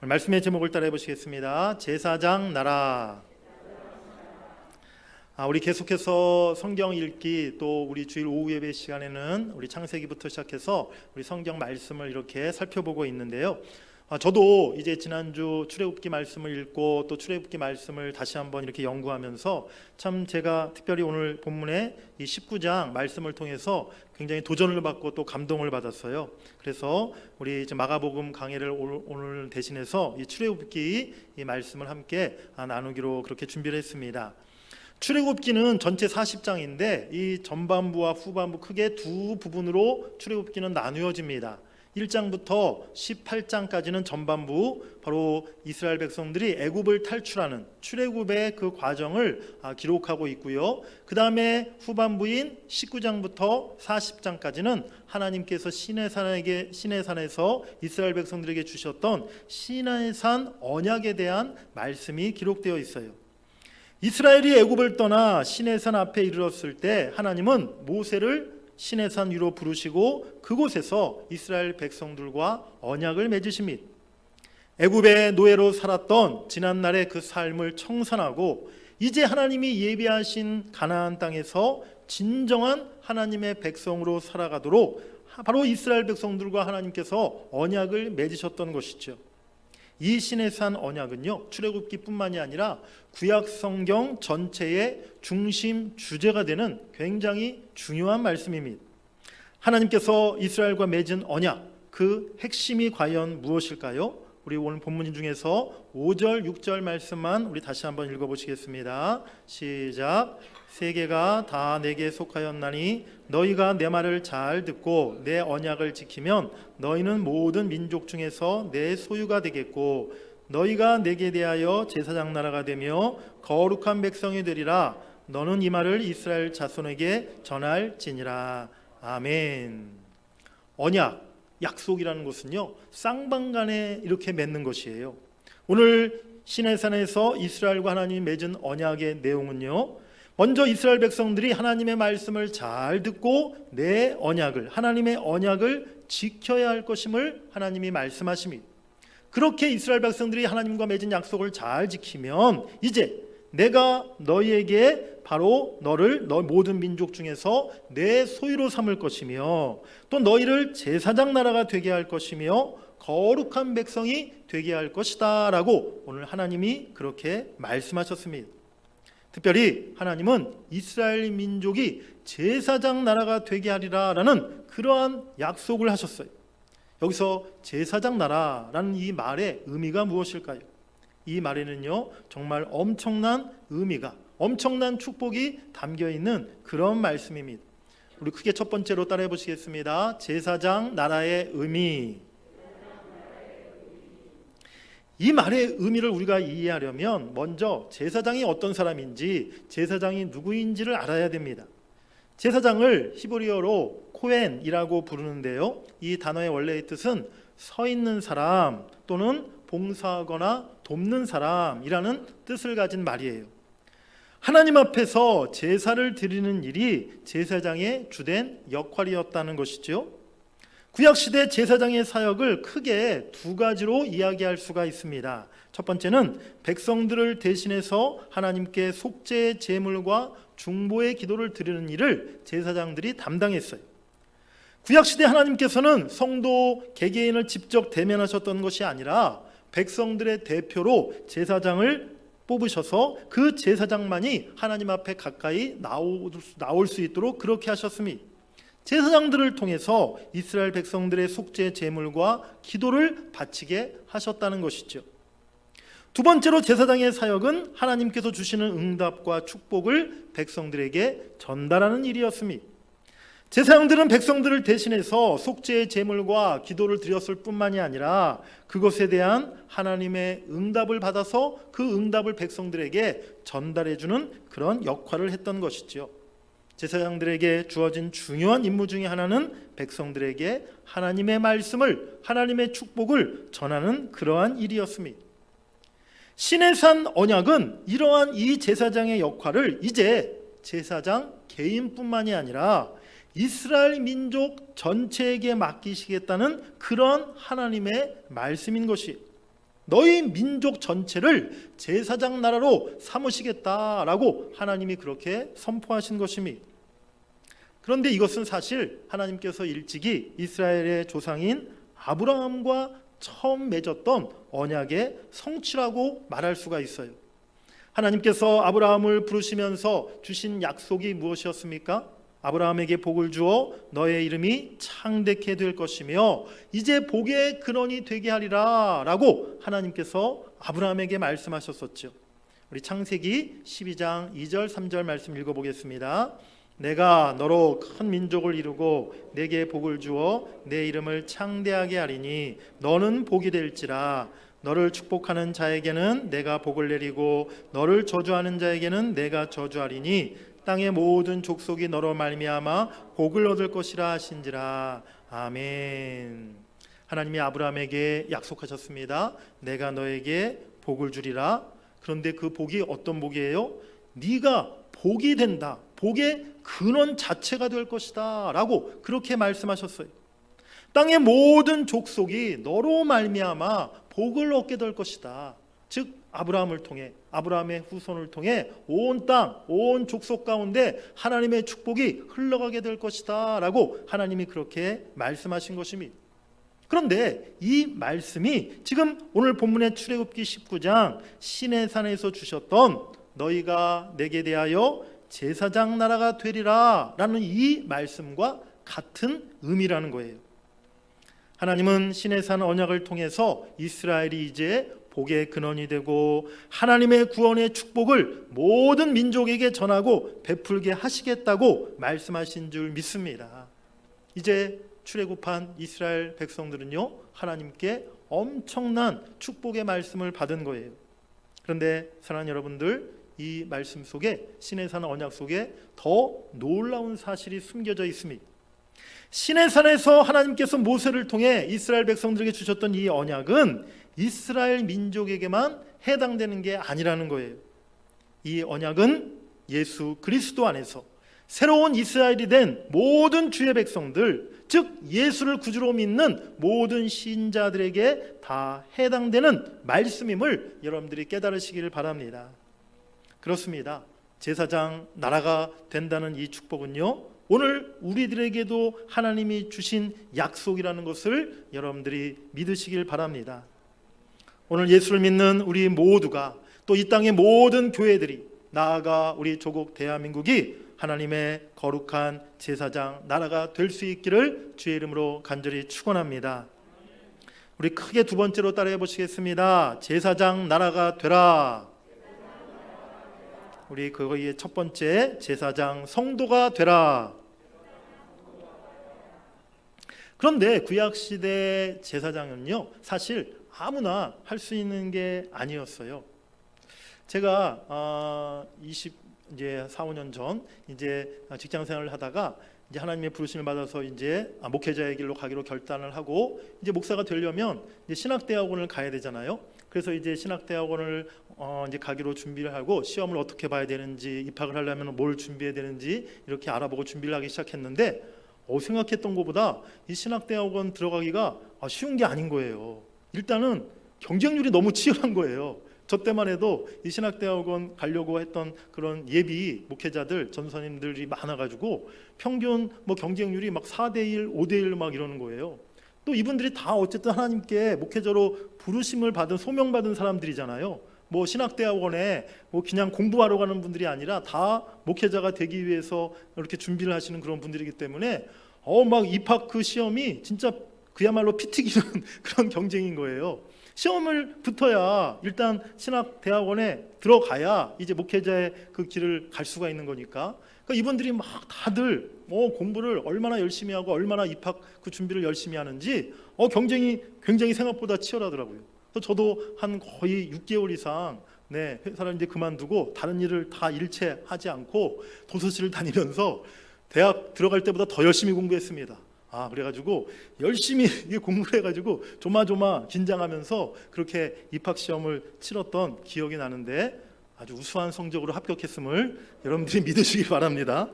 말씀의 제목을 따라해 보시겠습니다. 제사장 나라. 우리 계속해서 성경 읽기, 또 우리 주일 오후 예배 시간에는 우리 창세기부터 시작해서 우리 성경 말씀을 이렇게 살펴보고 있는데요. 저도 이제 지난주 출애굽기 말씀을 읽고 또 출애굽기 말씀을 다시 한번 이렇게 연구하면서 참 제가 특별히 오늘 본문의 이 19장 말씀을 통해서 굉장히 도전을 받고 또 감동을 받았어요. 그래서 우리 이제 마가복음 강해를 오늘 대신해서 이 출애굽기 이 말씀을 함께 나누기로 그렇게 준비를 했습니다. 출애굽기는 전체 40장인데 이 전반부와 후반부 크게 두 부분으로 출애굽기는 나누어집니다. 1장부터 18장까지는 전반부, 바로 이스라엘 백성들이 애굽을 탈출하는 출애굽의 그 과정을 기록하고 있고요. 그 다음에 후반부인 19장부터 40장까지는 하나님께서 시내산에서 이스라엘 백성들에게 주셨던 시내산 언약에 대한 말씀이 기록되어 있어요. 이스라엘이 애굽을 떠나 시내산 앞에 이르렀을 때 하나님은 모세를 시내산 위로 부르시고 그곳에서 이스라엘 백성들과 언약을 맺으십니다. 애굽의 노예로 살았던 지난날의 그 삶을 청산하고 이제 하나님이 예비하신 가나안 땅에서 진정한 하나님의 백성으로 살아가도록 바로 이스라엘 백성들과 하나님께서 언약을 맺으셨던 것이죠. 이 시내산 언약은요, 출애굽기뿐만이 아니라 구약 성경 전체의 중심 주제가 되는 굉장히 중요한 말씀입니다. 하나님께서 이스라엘과 맺은 언약, 그 핵심이 과연 무엇일까요? 우리 오늘 본문 중에서 5절, 6절 말씀만 우리 다시 한번 읽어보시겠습니다. 시작. 세계가 다 내게 속하였나니 너희가 내 말을 잘 듣고 내 언약을 지키면 너희는 모든 민족 중에서 내 소유가 되겠고 너희가 내게 대하여 제사장 나라가 되며 거룩한 백성이 되리라. 너는 이 말을 이스라엘 자손에게 전할지니라. 아멘. 언약, 약속이라는 것은요, 쌍방간에 이렇게 맺는 것이에요. 오늘 시내산에서 이스라엘과 하나님이 맺은 언약의 내용은요, 먼저 이스라엘 백성들이 하나님의 말씀을 잘 듣고 내 언약을, 하나님의 언약을 지켜야 할 것임을 하나님이 말씀하십니다. 그렇게 이스라엘 백성들이 하나님과 맺은 약속을 잘 지키면 이제 내가 너희에게 바로 너희 모든 민족 중에서 내 소유로 삼을 것이며 또 너희를 제사장 나라가 되게 할 것이며 거룩한 백성이 되게 할 것이다 라고 오늘 하나님이 그렇게 말씀하셨습니다. 특별히 하나님은 이스라엘 민족이 제사장 나라가 되게 하리라 라는 그러한 약속을 하셨어요. 여기서 제사장 나라라는 이 말의 의미가 무엇일까요? 이 말에는요, 정말 엄청난 의미가, 엄청난 축복이 담겨 있는 그런 말씀입니다. 우리 크게 첫 번째로 따라해 보시겠습니다. 제사장 나라의 의미. 이 말의 의미를 우리가 이해하려면 먼저 제사장이 어떤 사람인지, 제사장이 누구인지를 알아야 됩니다. 제사장을 히브리어로 코헨이라고 부르는데요, 이 단어의 원래의 뜻은 서 있는 사람 또는 봉사하거나 돕는 사람이라는 뜻을 가진 말이에요. 하나님 앞에서 제사를 드리는 일이 제사장의 주된 역할이었다는 것이죠. 구약시대 제사장의 사역을 크게 두 가지로 이야기할 수가 있습니다. 첫 번째는 백성들을 대신해서 하나님께 속죄의 제물과 중보의 기도를 드리는 일을 제사장들이 담당했어요. 구약시대 하나님께서는 성도 개개인을 직접 대면하셨던 것이 아니라 백성들의 대표로 제사장을 뽑으셔서 그 제사장만이 하나님 앞에 가까이 나올 수 있도록 그렇게 하셨습니다. 제사장들을 통해서 이스라엘 백성들의 속죄 제물과 기도를 바치게 하셨다는 것이죠. 두 번째로 제사장의 사역은 하나님께서 주시는 응답과 축복을 백성들에게 전달하는 일이었습니다. 제사장들은 백성들을 대신해서 속죄의 제물과 기도를 드렸을 뿐만이 아니라 그것에 대한 하나님의 응답을 받아서 그 응답을 백성들에게 전달해주는 그런 역할을 했던 것이죠. 제사장들에게 주어진 중요한 임무 중에 하나는 백성들에게 하나님의 말씀을, 하나님의 축복을 전하는 그러한 일이었습니다. 시내산 언약은 이러한 이 제사장의 역할을 이제 제사장 개인뿐만이 아니라 이스라엘 민족 전체에게 맡기시겠다는 그런 하나님의 말씀인 것이, 너희 민족 전체를 제사장 나라로 삼으시겠다라고 하나님이 그렇게 선포하신 것입니다. 그런데 이것은 사실 하나님께서 일찍이 이스라엘의 조상인 아브라함과 처음 맺었던 언약의 성취라고 말할 수가 있어요. 하나님께서 아브라함을 부르시면서 주신 약속이 무엇이었습니까? 아브라함에게 복을 주어 너의 이름이 창대케 될 것이며 이제 복의 근원이 되게 하리라 라고 하나님께서 아브라함에게 말씀하셨었죠. 우리 창세기 12장 2절 3절 말씀 읽어보겠습니다. 내가 너로 큰 민족을 이루고 내게 복을 주어 내 이름을 창대하게 하리니 너는 복이 될지라. 너를 축복하는 자에게는 내가 복을 내리고 너를 저주하는 자에게는 내가 저주하리니 땅의 모든 족속이 너로 말미암아 복을 얻을 것이라 하신지라. 아멘. 하나님이 아브라함에게 약속하셨습니다. 내가 너에게 복을 주리라. 그런데 그 복이 어떤 복이에요? 네가 복이 된다. 복의 근원 자체가 될 것이다 라고 그렇게 말씀하셨어요. 땅의 모든 족속이 너로 말미암아 복을 얻게 될 것이다. 즉 아브라함을 통해, 아브라함의 후손을 통해 온 땅, 온 족속 가운데 하나님의 축복이 흘러가게 될 것이다 라고 하나님이 그렇게 말씀하신 것입니다. 그런데 이 말씀이 지금 오늘 본문의 출애굽기 19장 시내산에서 주셨던 너희가 내게 대하여 제사장 나라가 되리라 라는 이 말씀과 같은 의미라는 거예요. 하나님은 시내산 언약을 통해서 이스라엘이 이제 복의 근원이 되고 하나님의 구원의 축복을 모든 민족에게 전하고 베풀게 하시겠다고 말씀하신 줄 믿습니다. 이제 출애굽한 이스라엘 백성들은요, 하나님께 엄청난 축복의 말씀을 받은 거예요. 그런데 사랑하는 여러분들, 이 말씀 속에, 시내산 언약 속에 더 놀라운 사실이 숨겨져 있습니다. 시내산에서 하나님께서 모세를 통해 이스라엘 백성들에게 주셨던 이 언약은 이스라엘 민족에게만 해당되는 게 아니라는 거예요. 이 언약은 예수 그리스도 안에서 새로운 이스라엘이 된 모든 주의 백성들, 즉 예수를 구주로 믿는 모든 신자들에게 다 해당되는 말씀임을 여러분들이 깨달으시기를 바랍니다. 그렇습니다. 제사장 나라가 된다는 이 축복은요, 오늘 우리들에게도 하나님이 주신 약속이라는 것을 여러분들이 믿으시길 바랍니다. 오늘 예수를 믿는 우리 모두가, 또 이 땅의 모든 교회들이, 나아가 우리 조국 대한민국이 하나님의 거룩한 제사장 나라가 될 수 있기를 주의 이름으로 간절히 축원합니다. 우리 크게 두 번째로 따라해 보시겠습니다. 제사장 나라가 되라. 우리 그거의 첫 번째, 제사장 성도가 되라. 그런데 구약시대 제사장은요, 사실 아무나 할 수 있는 게 아니었어요. 제가 4, 5년 전 이제 직장 생활을 하다가 이제 하나님의 부르심을 받아서 이제 목회자의 길로 가기로 결단을 하고, 이제 목사가 되려면 이제 신학대학원을 가야 되잖아요. 그래서 이제 신학대학원을 이제 가기로 준비를 하고, 시험을 어떻게 봐야 되는지, 입학을 하려면 뭘 준비해야 되는지 이렇게 알아보고 준비를 하기 시작했는데, 생각했던 것보다 이 신학대학원 들어가기가 쉬운 게 아닌 거예요. 일단은 경쟁률이 너무 치열한 거예요. 저 때만 해도 이 신학대학원 가려고 했던 그런 예비 목회자들, 전선님들이 많아가지고 평균 경쟁률이 막 4대1, 5대1 막 이러는 거예요. 또 이분들이 다 어쨌든 하나님께 목회자로 부르심을 받은, 소명받은 사람들이잖아요. 신학대학원에 그냥 공부하러 가는 분들이 아니라 다 목회자가 되기 위해서 이렇게 준비를 하시는 그런 분들이기 때문에 막 입학 그 시험이 진짜 그야말로 피 튀기는 그런 경쟁인 거예요. 시험을 붙어야 일단 신학대학원에 들어가야 이제 목회자의 그 길을 갈 수가 있는 거니까. 그러니까 이분들이 막 다들 공부를 얼마나 열심히 하고 얼마나 입학 그 준비를 열심히 하는지 경쟁이 굉장히 생각보다 치열하더라고요. 그래서 저도 한 거의 6개월 이상 회사를 이제 그만두고 다른 일을 다 일체 하지 않고 도서실을 다니면서 대학 들어갈 때보다 더 열심히 공부했습니다. 그래가지고 열심히 공부를 해가지고 조마조마 긴장하면서 그렇게 입학 시험을 치렀던 기억이 나는데, 아주 우수한 성적으로 합격했음을 여러분들이 믿으시기 바랍니다.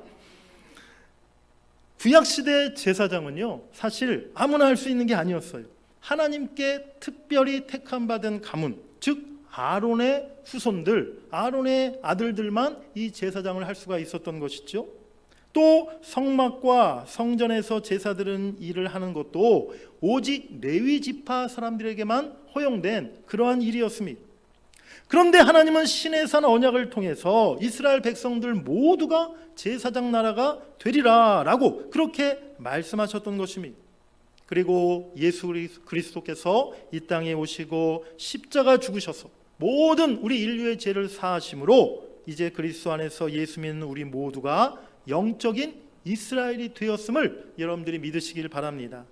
구약시대 제사장은요, 사실 아무나 할 수 있는 게 아니었어요. 하나님께 특별히 택함 받은 가문, 즉 아론의 후손들, 아론의 아들들만 이 제사장을 할 수가 있었던 것이죠. 또 성막과 성전에서 제사드린 일을 하는 것도 오직 레위 지파 사람들에게만 허용된 그러한 일이었습니다. 그런데 하나님은 시내산 언약을 통해서 이스라엘 백성들 모두가 제사장 나라가 되리라 라고 그렇게 말씀하셨던 것입니다. 그리고 예수 그리스도께서 이 땅에 오시고 십자가 죽으셔서 모든 우리 인류의 죄를 사하심으로 이제 그리스도 안에서 예수 믿는 우리 모두가 영적인 이스라엘이 되었음을 여러분들이 믿으시길 바랍니다.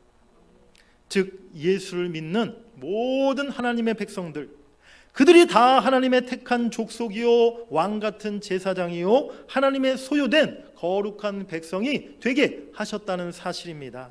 즉 예수를 믿는 모든 하나님의 백성들, 그들이 다 하나님의 택한 족속이요 왕같은 제사장이요 하나님의 소유된 거룩한 백성이 되게 하셨다는 사실입니다.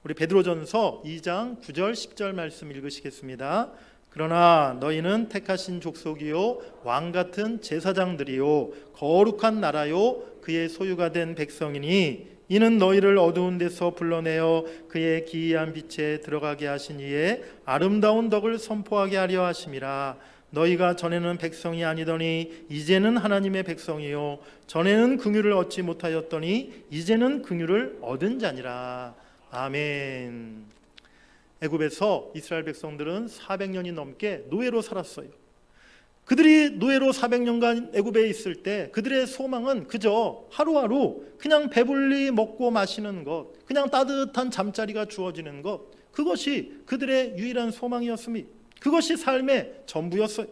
우리 베드로전서 2장 9절 10절 말씀 읽으시겠습니다. 그러나 너희는 택하신 족속이요 왕같은 제사장들이요 거룩한 나라요 그의 소유가 된 백성이니 이는 너희를 어두운 데서 불러내어 그의 기이한 빛에 들어가게 하신 이의 아름다운 덕을 선포하게 하려 하심이라. 너희가 전에는 백성이 아니더니 이제는 하나님의 백성이요 전에는 긍휼을 얻지 못하였더니 이제는 긍휼을 얻은 자니라. 아멘. 애굽에서 이스라엘 백성들은 400년이 넘게 노예로 살았어요. 그들이 노예로 400년간 애굽에 있을 때 그들의 소망은 그저 하루하루 그냥 배불리 먹고 마시는 것, 그냥 따뜻한 잠자리가 주어지는 것, 그것이 그들의 유일한 소망이었습니다. 그것이 삶의 전부였어요.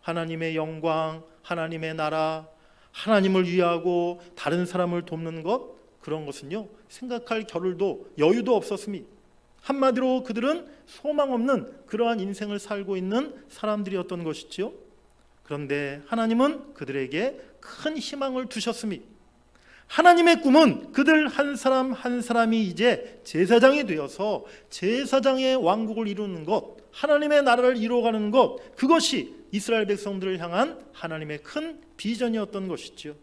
하나님의 영광, 하나님의 나라, 하나님을 위하고 다른 사람을 돕는 것, 그런 것은요 생각할 겨를도 여유도 없었습니다. 한마디로 그들은 소망 없는 그러한 인생을 살고 있는 사람들이었던 것이지요. 그런데 하나님은 그들에게 큰 희망을 두셨습니다. 하나님의 꿈은 그들 한 사람 한 사람이 이제 제사장이 되어서 제사장의 왕국을 이루는 것, 하나님의 나라를 이루어가는 것, 그것이 이스라엘 백성들을 향한 하나님의 큰 비전이었던 것이지요.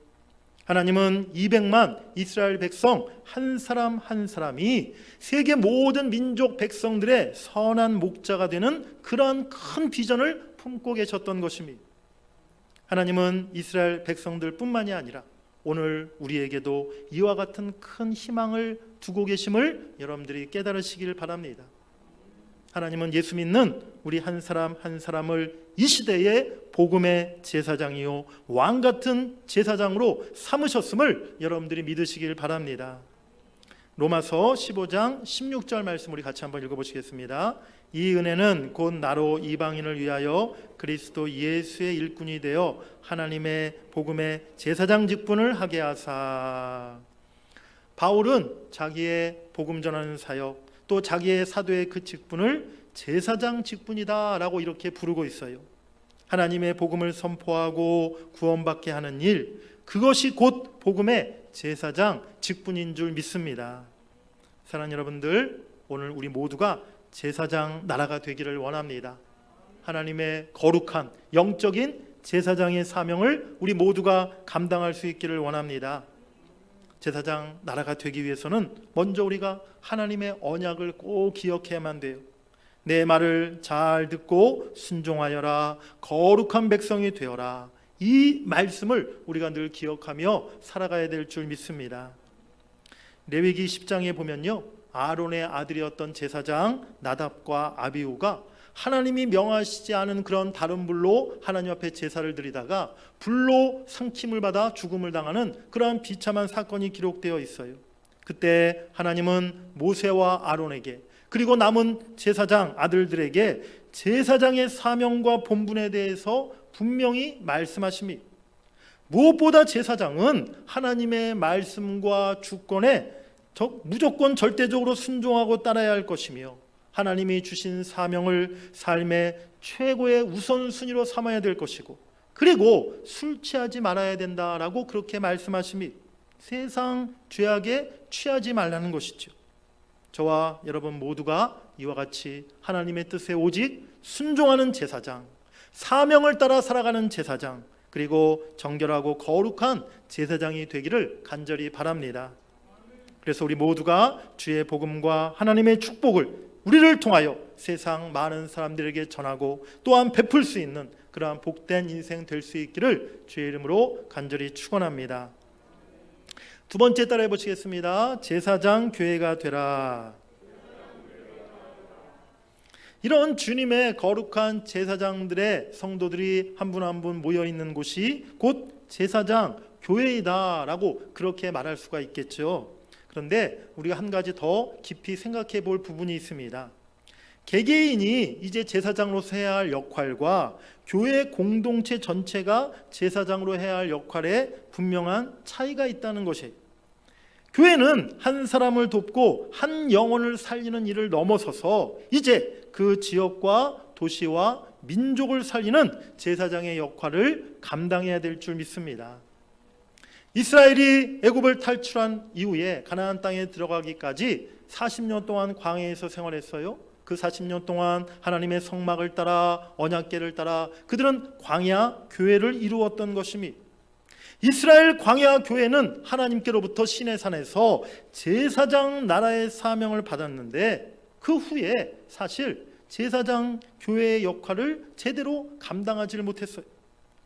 하나님은 200만 이스라엘 백성 한 사람 한 사람이 세계 모든 민족 백성들의 선한 목자가 되는 그러한 큰 비전을 품고 계셨던 것입니다. 하나님은 이스라엘 백성들뿐만이 아니라 오늘 우리에게도 이와 같은 큰 희망을 두고 계심을 여러분들이 깨달으시길 바랍니다. 하나님은 예수 믿는 우리 한 사람 한 사람을 이 시대의 복음의 제사장이요 왕같은 제사장으로 삼으셨음을 여러분들이 믿으시길 바랍니다. 로마서 15장 16절 말씀 우리 같이 한번 읽어보시겠습니다. 이 은혜는 곧 나로 이방인을 위하여 그리스도 예수의 일꾼이 되어 하나님의 복음의 제사장 직분을 하게 하사. 바울은 자기의 복음 전하는 사역, 또 자기의 사도의 그 직분을 제사장 직분이다 라고 이렇게 부르고 있어요. 하나님의 복음을 선포하고 구원받게 하는 일, 그것이 곧 복음의 제사장 직분인 줄 믿습니다. 사랑하는 여러분들, 오늘 우리 모두가 제사장 나라가 되기를 원합니다. 하나님의 거룩한 영적인 제사장의 사명을 우리 모두가 감당할 수 있기를 원합니다. 제사장 나라가 되기 위해서는 먼저 우리가 하나님의 언약을 꼭 기억해야만 돼요. 내 말을 잘 듣고 순종하여라, 거룩한 백성이 되어라. 이 말씀을 우리가 늘 기억하며 살아가야 될 줄 믿습니다. 레위기 10장에 보면요, 아론의 아들이었던 제사장 나답과 아비후가 하나님이 명하시지 않은 그런 다른 불로 하나님 앞에 제사를 드리다가 불로 삼킴을 받아 죽음을 당하는 그러한 비참한 사건이 기록되어 있어요. 그때 하나님은 모세와 아론에게 그리고 남은 제사장 아들들에게 제사장의 사명과 본분에 대해서 분명히 말씀하십니다. 무엇보다 제사장은 하나님의 말씀과 주권에 무조건 절대적으로 순종하고 따라야 할 것이며 하나님이 주신 사명을 삶의 최고의 우선순위로 삼아야 될 것이고, 그리고 술 취하지 말아야 된다라고 그렇게 말씀하십니다. 세상 죄악에 취하지 말라는 것이죠. 저와 여러분 모두가 이와 같이 하나님의 뜻에 오직 순종하는 제사장, 사명을 따라 살아가는 제사장, 그리고 정결하고 거룩한 제사장이 되기를 간절히 바랍니다. 그래서 우리 모두가 주의 복음과 하나님의 축복을 우리를 통하여 세상 많은 사람들에게 전하고 또한 베풀 수 있는 그러한 복된 인생 될 수 있기를 주의 이름으로 간절히 축원합니다. 두 번째 따라해 보시겠습니다. 제사장 교회가 되라. 이런 주님의 거룩한 제사장들의 성도들이 한 분 한 분 모여 있는 곳이 곧 제사장 교회이다라고 그렇게 말할 수가 있겠죠. 그런데 우리가 한 가지 더 깊이 생각해 볼 부분이 있습니다. 개개인이 이제 제사장으로서 해야 할 역할과 교회 공동체 전체가 제사장으로 해야 할 역할에 분명한 차이가 있다는 것이에요. 교회는 한 사람을 돕고 한 영혼을 살리는 일을 넘어서서 이제 그 지역과 도시와 민족을 살리는 제사장의 역할을 감당해야 될 줄 믿습니다. 이스라엘이 애굽을 탈출한 이후에 가나안 땅에 들어가기까지 40년 동안 광야에서 생활했어요. 그 40년 동안 하나님의 성막을 따라 언약궤를 따라 그들은 광야 교회를 이루었던 것입니다. 이스라엘 광야 교회는 하나님께로부터 시내산에서 제사장 나라의 사명을 받았는데 그 후에 사실 제사장 교회의 역할을 제대로 감당하지를 못했어요.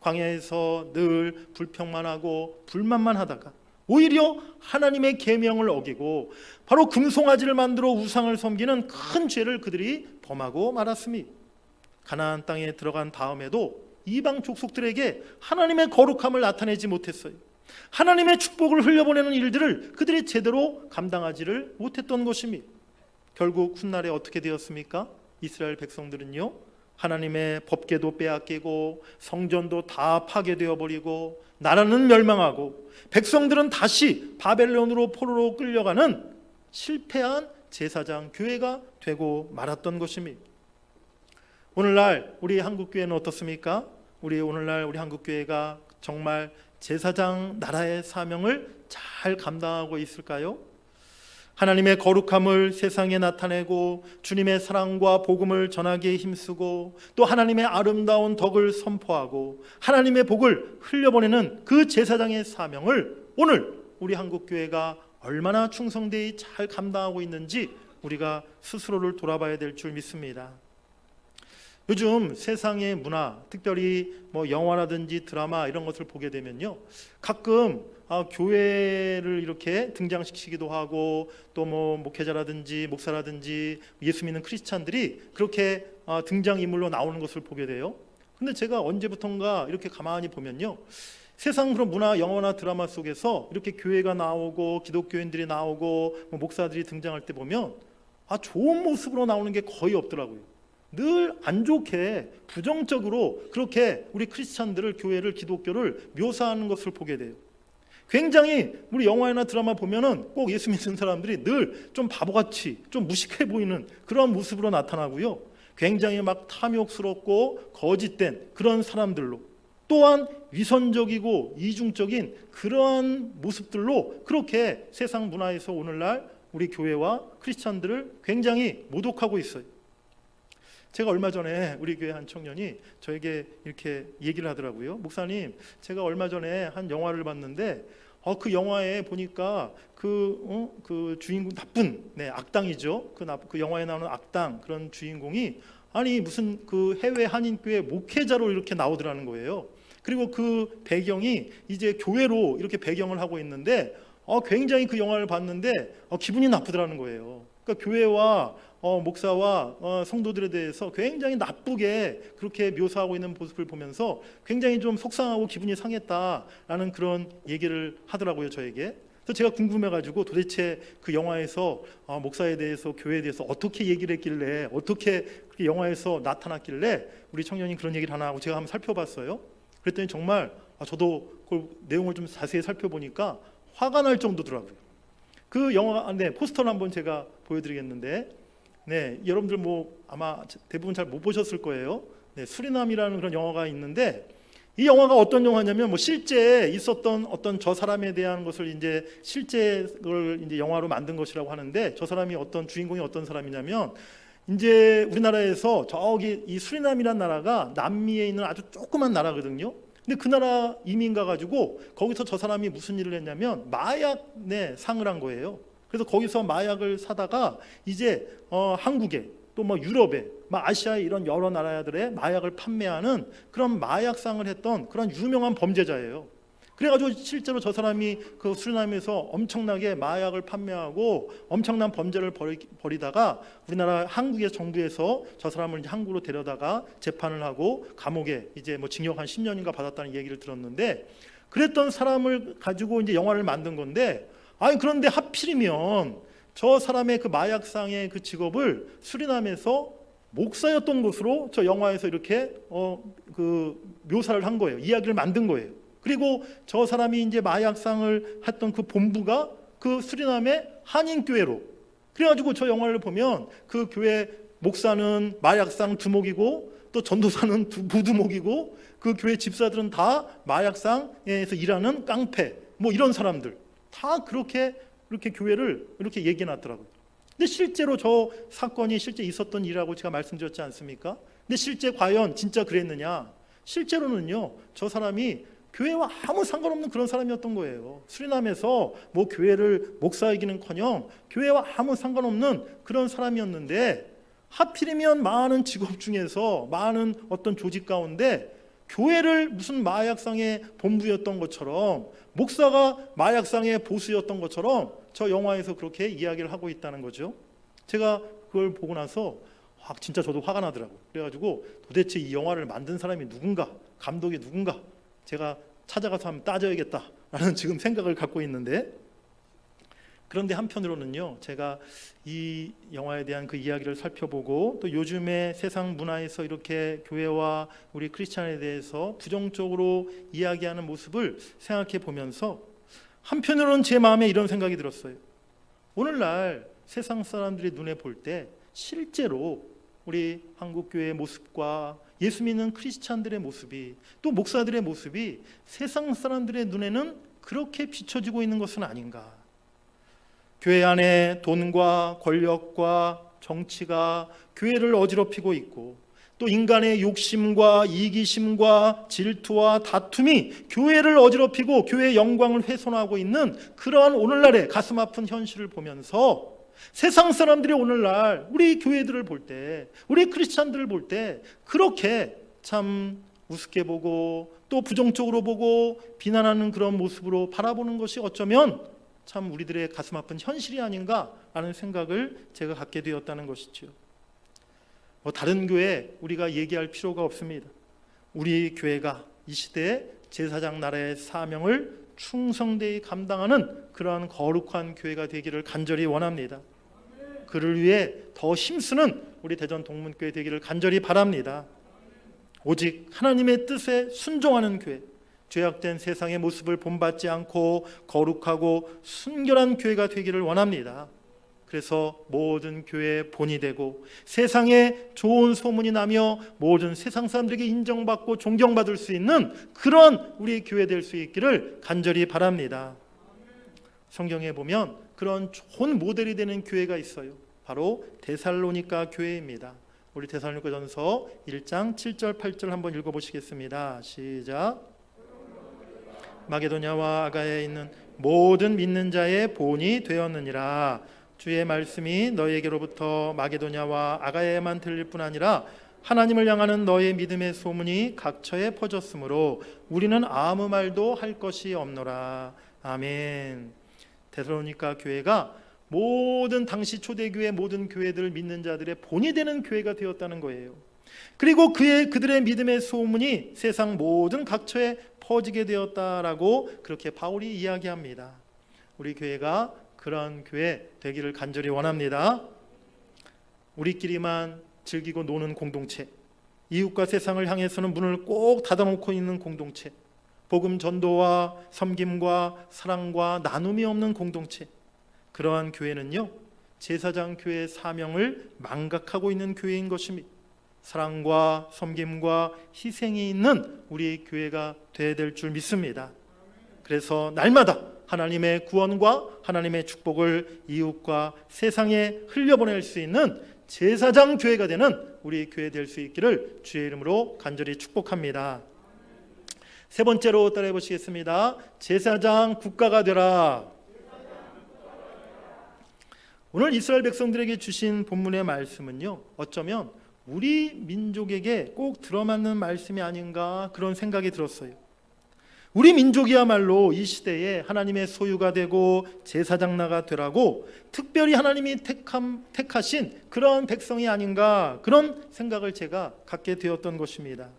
광야에서 늘 불평만 하고 불만만 하다가 오히려 하나님의 계명을 어기고 바로 금송아지를 만들어 우상을 섬기는 큰 죄를 그들이 범하고 말았습니다. 가나안 땅에 들어간 다음에도 이방 족속들에게 하나님의 거룩함을 나타내지 못했어요. 하나님의 축복을 흘려보내는 일들을 그들이 제대로 감당하지를 못했던 것입니다. 결국 훗날에 어떻게 되었습니까? 이스라엘 백성들은요, 하나님의 법궤도 빼앗기고 성전도 다 파괴되어 버리고 나라는 멸망하고 백성들은 다시 바벨론으로 포로로 끌려가는 실패한 제사장 교회가 되고 말았던 것입니다. 오늘날 우리 한국교회는 어떻습니까? 오늘날 우리 한국교회가 정말 제사장 나라의 사명을 잘 감당하고 있을까요? 하나님의 거룩함을 세상에 나타내고 주님의 사랑과 복음을 전하기에 힘쓰고 또 하나님의 아름다운 덕을 선포하고 하나님의 복을 흘려보내는 그 제사장의 사명을 오늘 우리 한국교회가 얼마나 충성되이 잘 감당하고 있는지 우리가 스스로를 돌아봐야 될 줄 믿습니다. 요즘 세상의 문화, 특별히 영화라든지 드라마 이런 것을 보게 되면요, 가끔 교회를 이렇게 등장시키기도 하고 또 목회자라든지 목사라든지 예수 믿는 크리스찬들이 그렇게 등장인물로 나오는 것을 보게 돼요. 근데 제가 언제부턴가 이렇게 가만히 보면요, 세상 그런 문화, 영화나 드라마 속에서 이렇게 교회가 나오고 기독교인들이 나오고 목사들이 등장할 때 보면 좋은 모습으로 나오는 게 거의 없더라고요. 늘 안 좋게 부정적으로 그렇게 우리 크리스찬들을, 교회를, 기독교를 묘사하는 것을 보게 돼요. 굉장히 우리 영화나 드라마 보면은 꼭 예수 믿는 사람들이 늘 좀 바보같이 좀 무식해 보이는 그런 모습으로 나타나고요, 굉장히 막 탐욕스럽고 거짓된 그런 사람들로, 또한 위선적이고 이중적인 그러한 모습들로 그렇게 세상 문화에서 오늘날 우리 교회와 크리스찬들을 굉장히 모독하고 있어요. 제가 얼마 전에 우리 교회 한 청년이 저에게 이렇게 얘기를 하더라고요. 목사님, 제가 얼마 전에 한 영화를 봤는데 그 영화에 보니까 그 주인공 나쁜 악당이죠. 그 영화에 나오는 악당 그런 주인공이 무슨 그 해외 한인교회 목회자로 이렇게 나오더라는 거예요. 그리고 그 배경이 이제 교회로 이렇게 배경을 하고 있는데 굉장히 그 영화를 봤는데 기분이 나쁘더라는 거예요. 그러니까 교회와 목사와 성도들에 대해서 굉장히 나쁘게 그렇게 묘사하고 있는 모습을 보면서 굉장히 좀 속상하고 기분이 상했다라는 그런 얘기를 하더라고요, 저에게. 그래서 제가 궁금해가지고 도대체 그 영화에서 목사에 대해서, 교회에 대해서 어떻게 얘기를 했길래, 어떻게 그 영화에서 나타났길래 우리 청년이 그런 얘기를 하나 하고 제가 한번 살펴봤어요. 그랬더니 정말 저도 그 내용을 좀 자세히 살펴보니까 화가 날 정도더라고요. 그 영화 포스터를 한번 제가 보여드리겠는데, 여러분들 아마 대부분 잘 못 보셨을 거예요. 수리남이라는 그런 영화가 있는데, 이 영화가 어떤 영화냐면 실제 있었던 어떤 저 사람에 대한 것을 이제 실제 걸 이제 영화로 만든 것이라고 하는데, 저 사람이 주인공이 어떤 사람이냐면, 이제 우리나라에서 저기 이 수리남이라는 나라가 남미에 있는 아주 조그만 나라거든요. 근데 그 나라 이민 가가지고 거기서 저 사람이 무슨 일을 했냐면 마약 상을 한 거예요. 그래서 거기서 마약을 사다가 이제 한국에 또 뭐 유럽에 막 아시아의 이런 여러 나라들의 마약을 판매하는 그런 마약상을 했던 그런 유명한 범죄자예요. 그래가지고 실제로 저 사람이 그 수리남에서 엄청나게 마약을 판매하고 엄청난 범죄를 벌이다가 우리나라 한국의 정부에서 저 사람을 이제 한국으로 데려다가 재판을 하고 감옥에 이제 뭐 징역 한 10년인가 받았다는 얘기를 들었는데, 그랬던 사람을 가지고 이제 영화를 만든 건데, 아니 그런데 하필이면 저 사람의 그 마약상의 그 직업을 수리남에서 목사였던 것으로 저 영화에서 이렇게 그 묘사를 한 거예요. 이야기를 만든 거예요. 그리고 저 사람이 이제 마약상을 했던 그 본부가 그 수리남의 한인교회로. 그래가지고 저 영화를 보면 그 교회 목사는 마약상 두목이고 또 전도사는 부두목이고 그 교회 집사들은 다 마약상에서 일하는 깡패 뭐 이런 사람들 다 그렇게 이렇게 교회를 이렇게 얘기해 놨더라고요. 근데 실제로 저 사건이 실제 있었던 일이라고 제가 말씀드렸지 않습니까? 근데 실제 과연 진짜 그랬느냐? 실제로는요, 저 사람이 교회와 아무 상관없는 그런 사람이었던 거예요. 수리남에서 뭐 교회를 목사이기는커녕 교회와 아무 상관없는 그런 사람이었는데, 하필이면 많은 직업 중에서 많은 어떤 조직 가운데 교회를 무슨 마약상의 본부였던 것처럼, 목사가 마약상의 보수였던 것처럼 저 영화에서 그렇게 이야기를 하고 있다는 거죠. 제가 그걸 보고 나서 진짜 저도 화가 나더라고요. 그래가지고 도대체 이 영화를 만든 사람이 누군가, 감독이 누군가 제가 찾아가서 한번 따져야겠다라는 지금 생각을 갖고 있는데, 그런데 한편으로는요, 제가 이 영화에 대한 그 이야기를 살펴보고 또 요즘의 세상 문화에서 이렇게 교회와 우리 크리스찬에 대해서 부정적으로 이야기하는 모습을 생각해 보면서 한편으로는 제 마음에 이런 생각이 들었어요. 오늘날 세상 사람들이 눈에 볼 때 실제로 우리 한국교회의 모습과 예수 믿는 크리스찬들의 모습이, 또 목사들의 모습이 세상 사람들의 눈에는 그렇게 비춰지고 있는 것은 아닌가. 교회 안에 돈과 권력과 정치가 교회를 어지럽히고 있고, 또 인간의 욕심과 이기심과 질투와 다툼이 교회를 어지럽히고 교회의 영광을 훼손하고 있는 그러한 오늘날의 가슴 아픈 현실을 보면서 세상 사람들이 오늘날 우리 교회들을 볼 때, 우리 크리스찬들을 볼 때 그렇게 참 우습게 보고 또 부정적으로 보고 비난하는 그런 모습으로 바라보는 것이 어쩌면 참 우리들의 가슴 아픈 현실이 아닌가라는 생각을 제가 갖게 되었다는 것이죠. 다른 교회 우리가 얘기할 필요가 없습니다. 우리 교회가 이 시대에 제사장 나라의 사명을 충성되이 감당하는 그러한 거룩한 교회가 되기를 간절히 원합니다. 그를 위해 더 힘쓰는 우리 대전 동문교회 되기를 간절히 바랍니다. 오직 하나님의 뜻에 순종하는 교회, 죄악된 세상의 모습을 본받지 않고 거룩하고 순결한 교회가 되기를 원합니다. 그래서 모든 교회의 본이 되고 세상에 좋은 소문이 나며 모든 세상 사람들에게 인정받고 존경받을 수 있는 그런 우리 교회 될 수 있기를 간절히 바랍니다. 성경에 보면 그런 좋은 모델이 되는 교회가 있어요. 바로 데살로니가 교회입니다. 우리 데살로니가전서 1장 7절 8절 한번 읽어보시겠습니다. 시작. 마게도냐와 아가야에 있는 모든 믿는 자의 본이 되었느니라. 주의 말씀이 너희에게로부터 마게도냐와 아가야에만 들릴 뿐 아니라 하나님을 향하는 너희의 믿음의 소문이 각처에 퍼졌으므로 우리는 아무 말도 할 것이 없노라. 아멘. 데살로니가 교회가 모든 당시 초대교회 모든 교회들 믿는 자들의 본이 되는 교회가 되었다는 거예요. 그리고 그들의 믿음의 소문이 세상 모든 각처에 퍼지게 되었다라고 그렇게 바울이 이야기합니다. 우리 교회가 그런 교회 되기를 간절히 원합니다. 우리끼리만 즐기고 노는 공동체, 이웃과 세상을 향해서는 문을 꼭 닫아놓고 있는 공동체, 복음 전도와 섬김과 사랑과 나눔이 없는 공동체, 그러한 교회는요, 제사장 교회의 사명을 망각하고 있는 교회인 것입니다. 사랑과 섬김과 희생이 있는 우리 교회가 되어야 될 줄 믿습니다. 그래서 날마다 하나님의 구원과 하나님의 축복을 이웃과 세상에 흘려보낼 수 있는 제사장 교회가 되는 우리 교회 될 수 있기를 주의 이름으로 간절히 축복합니다. 세 번째로 따라해 보시겠습니다. 제사장 국가가 되라. 오늘 이스라엘 백성들에게 주신 본문의 말씀은요, 어쩌면 우리 민족에게 꼭 들어맞는 말씀이 아닌가 그런 생각이 들었어요. 우리 민족이야말로 이 시대에 하나님의 소유가 되고 제사장나가 되라고 특별히 하나님이 택하신 그런 백성이 아닌가 그런 생각을 제가 갖게 되었던 것입니다.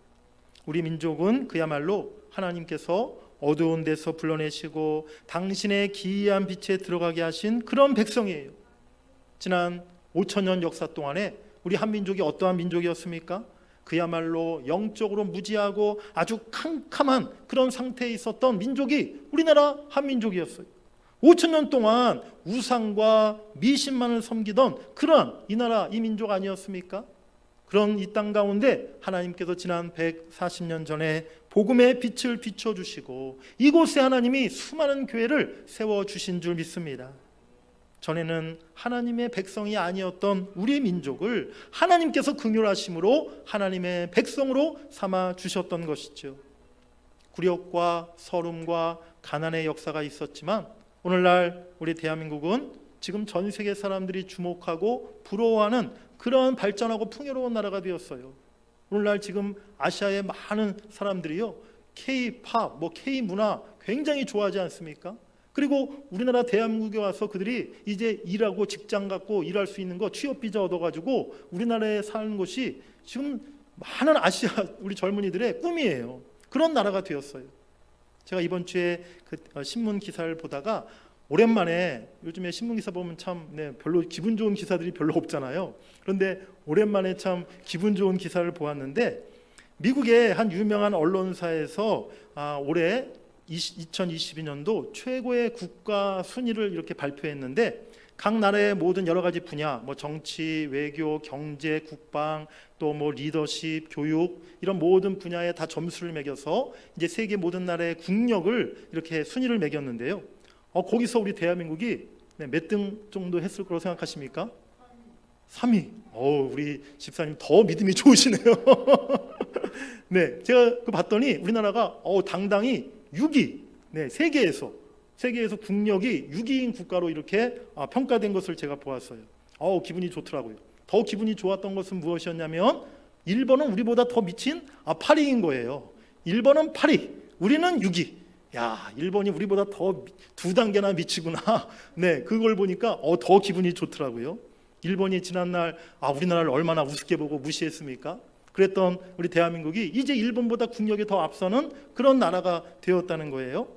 우리 민족은 그야말로 하나님께서 어두운 데서 불러내시고 당신의 기이한 빛에 들어가게 하신 그런 백성이에요. 지난 5천년 역사 동안에 우리 한민족이 어떠한 민족이었습니까? 그야말로 영적으로 무지하고 아주 캄캄한 그런 상태에 있었던 민족이 우리나라 한민족이었어요. 5천년 동안 우상과 미신만을 섬기던 그런 이 나라 이 민족 아니었습니까? 그런 이 땅 가운데 하나님께서 지난 140년 전에 복음의 빛을 비춰주시고 이곳에 하나님이 수많은 교회를 세워주신 줄 믿습니다. 전에는 하나님의 백성이 아니었던 우리 민족을 하나님께서 긍휼하심으로 하나님의 백성으로 삼아 주셨던 것이죠. 굴욕과 서름과 가난의 역사가 있었지만 오늘날 우리 대한민국은 지금 전 세계 사람들이 주목하고 부러워하는 그런 발전하고 풍요로운 나라가 되었어요. 오늘날 지금 아시아의 많은 사람들이요, K-팝, K-문화 굉장히 좋아하지 않습니까? 그리고 우리나라 대한민국에 와서 그들이 이제 일하고 직장 갖고 일할 수 있는 거 취업 비자 얻어가지고 우리나라에 사는 것이 지금 많은 아시아 우리 젊은이들의 꿈이에요. 그런 나라가 되었어요. 제가 이번 주에 그 신문 기사를 보다가 오랜만에, 요즘에 신문 기사 보면 참 별로 기분 좋은 기사들이 별로 없잖아요. 그런데 오랜만에 참 기분 좋은 기사를 보았는데, 미국의 한 유명한 언론사에서 올해 2022년도 최고의 국가 순위를 이렇게 발표했는데, 각 나라의 모든 여러 가지 분야, 정치, 외교, 경제, 국방, 또 리더십, 교육, 이런 모든 분야에 다 점수를 매겨서 이제 세계 모든 나라의 국력을 이렇게 순위를 매겼는데요. 거기서 우리 대한민국이 몇 등 정도 했을 거라고 생각하십니까? 3위. 우리 집사님 더 믿음이 좋으시네요. 네, 제가 봤더니 우리나라가 당당히 6위. 네, 세계에서 국력이 6위인 국가로 이렇게 평가된 것을 제가 보았어요. 기분이 좋더라고요. 더 기분이 좋았던 것은 무엇이었냐면, 일본은 우리보다 더 미친 8위인 거예요. 일본은 8위, 우리는 6위. 야, 일본이 우리보다 더 2단계나 미치구나. 네, 그걸 보니까 더 기분이 좋더라고요. 일본이 지난날 우리나라를 얼마나 우습게 보고 무시했습니까? 그랬던 우리 대한민국이 이제 일본보다 국력이 더 앞서는 그런 나라가 되었다는 거예요.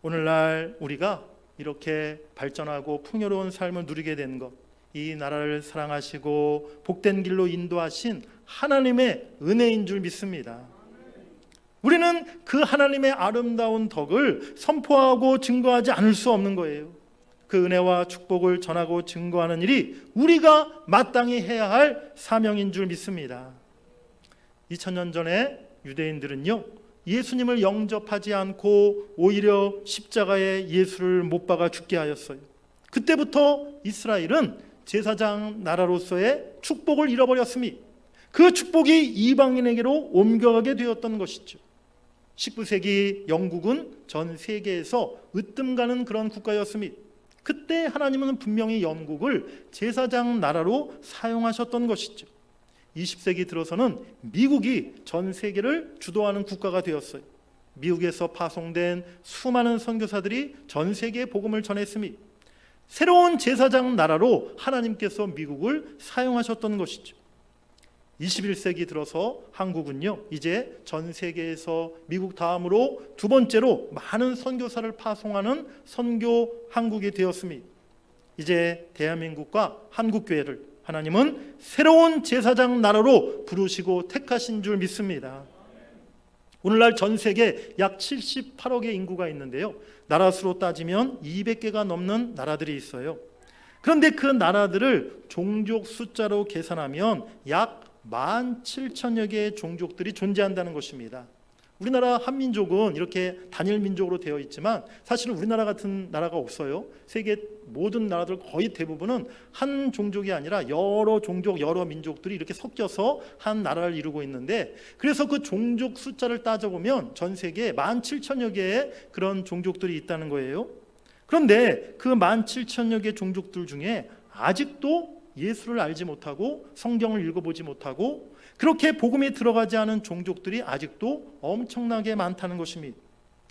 오늘날 우리가 이렇게 발전하고 풍요로운 삶을 누리게 된 것, 이 나라를 사랑하시고 복된 길로 인도하신 하나님의 은혜인 줄 믿습니다. 우리는 그 하나님의 아름다운 덕을 선포하고 증거하지 않을 수 없는 거예요. 그 은혜와 축복을 전하고 증거하는 일이 우리가 마땅히 해야 할 사명인 줄 믿습니다. 2000년 전에 유대인들은요, 예수님을 영접하지 않고 오히려 십자가에 예수를 못 박아 죽게 하였어요. 그때부터 이스라엘은 제사장 나라로서의 축복을 잃어버렸으니 그 축복이 이방인에게로 옮겨가게 되었던 것이죠. 19세기 영국은 전 세계에서 으뜸가는 그런 국가였으니 그때 하나님은 분명히 영국을 제사장 나라로 사용하셨던 것이죠. 20세기 들어서는 미국이 전 세계를 주도하는 국가가 되었어요. 미국에서 파송된 수많은 선교사들이 전 세계에 복음을 전했으니 새로운 제사장 나라로 하나님께서 미국을 사용하셨던 것이죠. 21세기 들어서 한국은요, 이제 전 세계에서 미국 다음으로 두 번째로 많은 선교사를 파송하는 선교 한국이 되었으니 이제 대한민국과 한국교회를 하나님은 새로운 제사장 나라로 부르시고 택하신 줄 믿습니다. 오늘날 전 세계 약 78억의 인구가 있는데요, 나라 수로 따지면 200개가 넘는 나라들이 있어요. 그런데 그 나라들을 종족 숫자로 계산하면 약 17,000여 개의 종족들이 존재한다는 것입니다. 우리나라 한민족은 이렇게 단일 민족으로 되어 있지만 사실은 우리나라 같은 나라가 없어요. 세계 모든 나라들 거의 대부분은 한 종족이 아니라 여러 종족, 여러 민족들이 이렇게 섞여서 한 나라를 이루고 있는데, 그래서 그 종족 숫자를 따져보면 전 세계에 17,000여 개의 그런 종족들이 있다는 거예요. 그런데 그 17,000여 개 종족들 중에 아직도 예수를 알지 못하고 성경을 읽어보지 못하고 그렇게 복음에 들어가지 않은 종족들이 아직도 엄청나게 많다는 것입니다.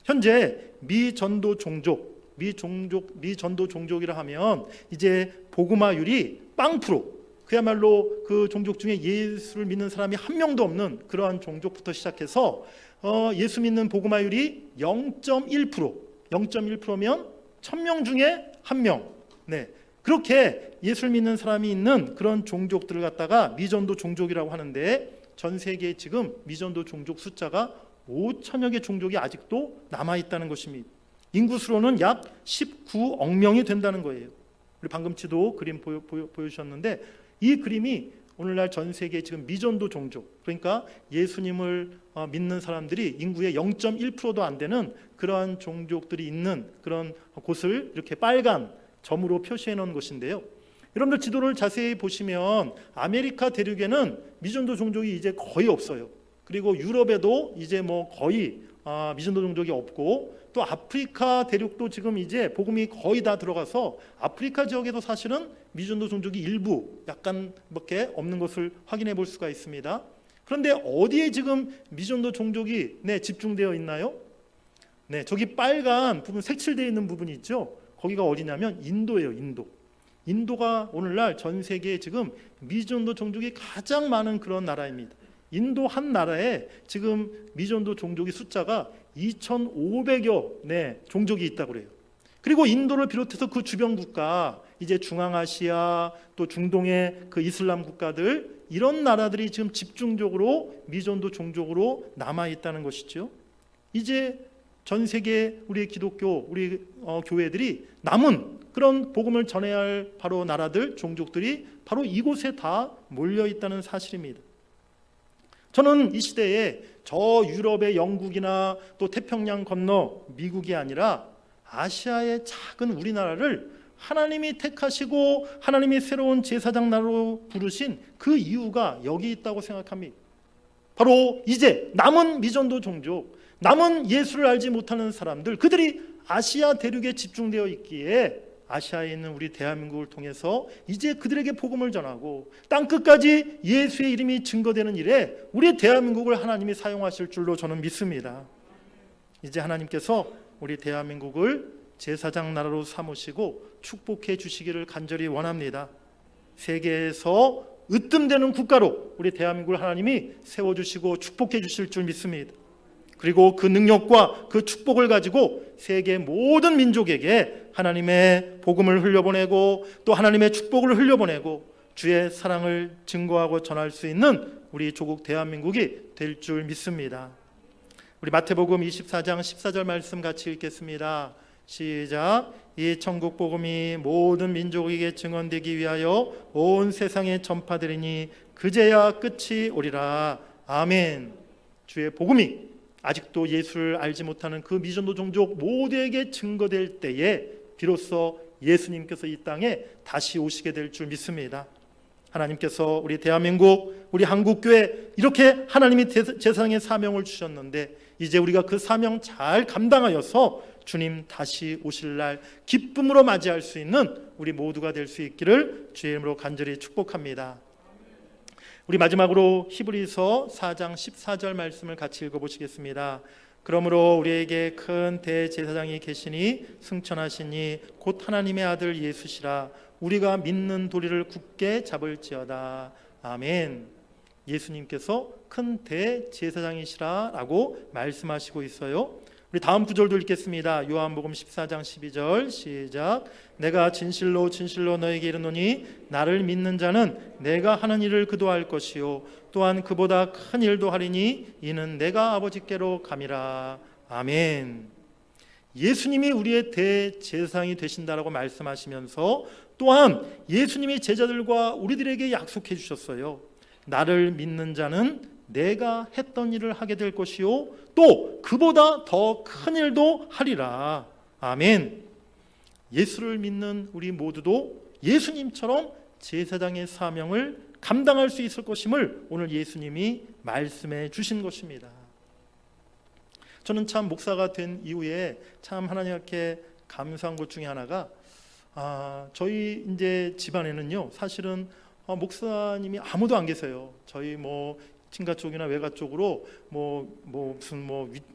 현재 미전도 종족이라 하면 이제 복음화율이 0%, 그야말로 그 종족 중에 예수를 믿는 사람이 한 명도 없는 그러한 종족부터 시작해서 예수 믿는 복음화율이 0.1%면 1000명 중에 1명. 네. 그렇게 예수를 믿는 사람이 있는 그런 종족들을 갖다가 미전도 종족이라고 하는데, 전 세계에 지금 미전도 종족 숫자가 5천여 개 종족이 아직도 남아있다는 것입니다. 인구수로는 약 19억 명이 된다는 거예요. 우리 방금 지도 그림 보여주셨는데, 이 그림이 오늘날 전 세계에 지금 미전도 종족, 그러니까 예수님을 믿는 사람들이 인구의 0.1%도 안 되는 그러한 종족들이 있는 그런 곳을 이렇게 빨간 점으로 표시해 놓은 것인데요. 여러분들 지도를 자세히 보시면 아메리카 대륙에는 미전도 종족이 이제 거의 없어요. 그리고 유럽에도 이제 뭐 거의 미전도 종족이 없고, 또 아프리카 대륙도 지금 이제 복음이 거의 다 들어가서 아프리카 지역에도 사실은 미전도 종족이 일부 약간 밖에 없는 것을 확인해 볼 수가 있습니다. 그런데 어디에 지금 미전도 종족이 집중되어 있나요? 네, 저기 빨간 부분 색칠되어 있는 부분이 있죠. 거기가 어디냐면 인도예요. 인도가 오늘날 전 세계에 지금 미전도 종족이 가장 많은 그런 나라입니다. 인도 한 나라에 지금 미전도 종족의 숫자가 2,500여 종족이 있다고 그래요. 그리고 인도를 비롯해서 그 주변 국가, 이제 중앙아시아 또 중동의 그 이슬람 국가들, 이런 나라들이 지금 집중적으로 미전도 종족으로 남아 있다는 것이죠. 이제 전 세계 우리 기독교, 우리 교회들이 남은 그런 복음을 전해야 할 바로 나라들, 종족들이 바로 이곳에 다 몰려 있다는 사실입니다. 저는 이 시대에 저 유럽의 영국이나 또 태평양 건너 미국이 아니라 아시아의 작은 우리나라를 하나님이 택하시고 하나님이 새로운 제사장 나라로 부르신 그 이유가 여기 있다고 생각합니다. 바로 이제 남은 미전도 종족, 남은 예수를 알지 못하는 사람들, 그들이 아시아 대륙에 집중되어 있기에 아시아에 있는 우리 대한민국을 통해서 이제 그들에게 복음을 전하고 땅끝까지 예수의 이름이 증거되는 일에 우리 대한민국을 하나님이 사용하실 줄로 저는 믿습니다. 이제 하나님께서 우리 대한민국을 제사장 나라로 삼으시고 축복해 주시기를 간절히 원합니다. 세계에서 으뜸되는 국가로 우리 대한민국을 하나님이 세워주시고 축복해 주실 줄 믿습니다. 그리고 그 능력과 그 축복을 가지고 세계 모든 민족에게 하나님의 복음을 흘려보내고 또 하나님의 축복을 흘려보내고 주의 사랑을 증거하고 전할 수 있는 우리 조국 대한민국이 될 줄 믿습니다. 우리 마태복음 24장 14절 말씀 같이 읽겠습니다. 시작. 이 천국 복음이 모든 민족에게 증언되기 위하여 온 세상에 전파되리니 그제야 끝이 오리라. 아멘. 주의 복음이 아직도 예수를 알지 못하는 그 미전도 종족 모두에게 증거될 때에 비로소 예수님께서 이 땅에 다시 오시게 될 줄 믿습니다. 하나님께서 우리 대한민국, 우리 한국교회 이렇게 하나님이 제사장의 사명을 주셨는데 이제 우리가 그 사명 잘 감당하여서 주님 다시 오실 날 기쁨으로 맞이할 수 있는 우리 모두가 될 수 있기를 주의 이름으로 간절히 축복합니다. 우리 마지막으로 히브리서 4장 14절 말씀을 같이 읽어보시겠습니다. 그러므로 우리에게 큰 대제사장이 계시니 승천하시니 곧 하나님의 아들 예수시라. 우리가 믿는 도리를 굳게 잡을지어다. 아멘. 예수님께서 큰 대제사장이시라 라고 말씀하시고 있어요. 우리 다음 구절도 읽겠습니다. 요한복음 14장 12절 시작. 내가 진실로 진실로 너에게 이르노니 나를 믿는 자는 내가 하는 일을 그도 할 것이요 또한 그보다 큰 일도 하리니 이는 내가 아버지께로 감이라. 아멘. 예수님이 우리의 대제사장이 되신다라고 말씀하시면서 또한 예수님이 제자들과 우리들에게 약속해 주셨어요. 나를 믿는 자는 내가 했던 일을 하게 될 것이요 또 그보다 더 큰 일도 하리라. 아멘. 예수를 믿는 우리 모두도 예수님처럼 제사장의 사명을 감당할 수 있을 것임을 오늘 예수님이 말씀해 주신 것입니다. 저는 참 목사가 된 이후에 참 하나님 앞에 감사한 것 중에 하나가 저희 이제 집안에는요 사실은 목사님이 아무도 안 계세요. 저희 뭐 친가 쪽이나 외가 쪽으로 무슨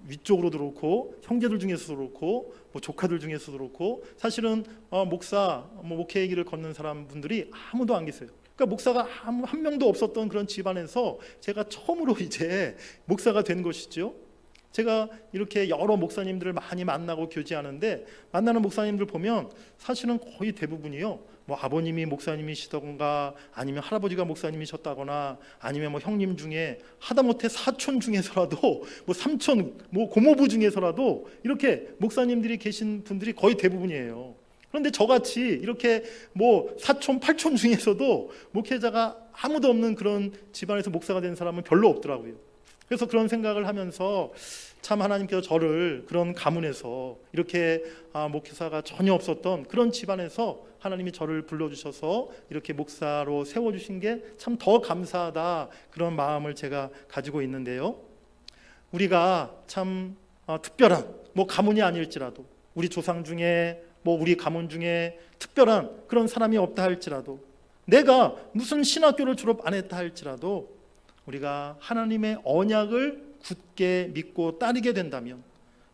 위쪽으로도 그렇고 형제들 중에서도 그렇고 조카들 중에서도 그렇고 사실은 목사 목회의 길을 걷는 사람 분들이 아무도 안 계세요. 그러니까 목사가 한 명도 없었던 그런 집안에서 제가 처음으로 이제 목사가 된 것이죠. 제가 이렇게 여러 목사님들을 많이 만나고 교제하는데 만나는 목사님들 보면 사실은 거의 대부분이요 아버님이 목사님이시던가 아니면 할아버지가 목사님이셨다거나 아니면 형님 중에 하다못해 사촌 중에서라도 삼촌 고모부 중에서라도 이렇게 목사님들이 계신 분들이 거의 대부분이에요. 그런데 저같이 이렇게 사촌 팔촌 중에서도 목회자가 아무도 없는 그런 집안에서 목사가 된 사람은 별로 없더라고요. 그래서 그런 생각을 하면서 참 하나님께서 저를 그런 가문에서 이렇게 목회사가 전혀 없었던 그런 집안에서 하나님이 저를 불러주셔서 이렇게 목사로 세워주신 게 참 더 감사하다, 그런 마음을 제가 가지고 있는데요. 우리가 참 특별한 가문이 아닐지라도 우리 조상 중에 우리 가문 중에 특별한 그런 사람이 없다 할지라도 내가 무슨 신학교를 졸업 안 했다 할지라도 우리가 하나님의 언약을 굳게 믿고 따르게 된다면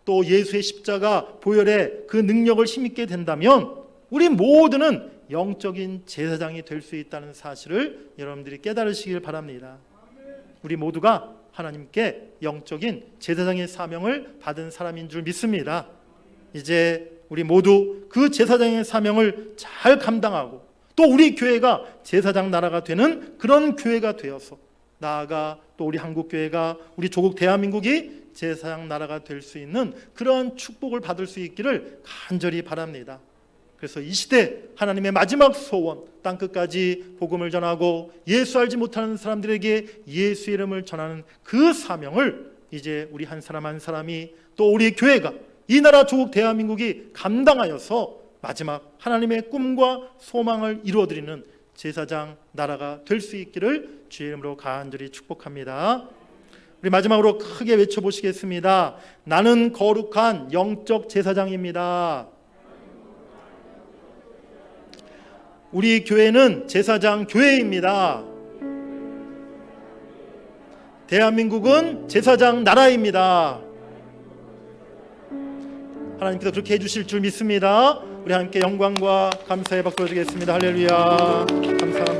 또 예수의 십자가 보혈의 그 능력을 힘있게 된다면 우리 모두는 영적인 제사장이 될 수 있다는 사실을 여러분들이 깨달으시길 바랍니다. 우리 모두가 하나님께 영적인 제사장의 사명을 받은 사람인 줄 믿습니다. 이제 우리 모두 그 제사장의 사명을 잘 감당하고 또 우리 교회가 제사장 나라가 되는 그런 교회가 되어서 나아가 또 우리 한국교회가 우리 조국 대한민국이 제사장 나라가 될 수 있는 그런 축복을 받을 수 있기를 간절히 바랍니다. 그래서 이 시대 하나님의 마지막 소원, 땅끝까지 복음을 전하고 예수 알지 못하는 사람들에게 예수의 이름을 전하는 그 사명을 이제 우리 한 사람 한 사람이 또 우리 교회가 이 나라 조국 대한민국이 감당하여서 마지막 하나님의 꿈과 소망을 이루어드리는 제사장 나라가 될 수 있기를 주의 이름으로 간절히 축복합니다. 우리 마지막으로 크게 외쳐보시겠습니다. 나는 거룩한 영적 제사장입니다. 우리 교회는 제사장 교회입니다. 대한민국은 제사장 나라입니다. 하나님께서 그렇게 해주실 줄 믿습니다. 우리 함께 영광과 감사의 박수 드리겠습니다. 할렐루야. 감사합니다.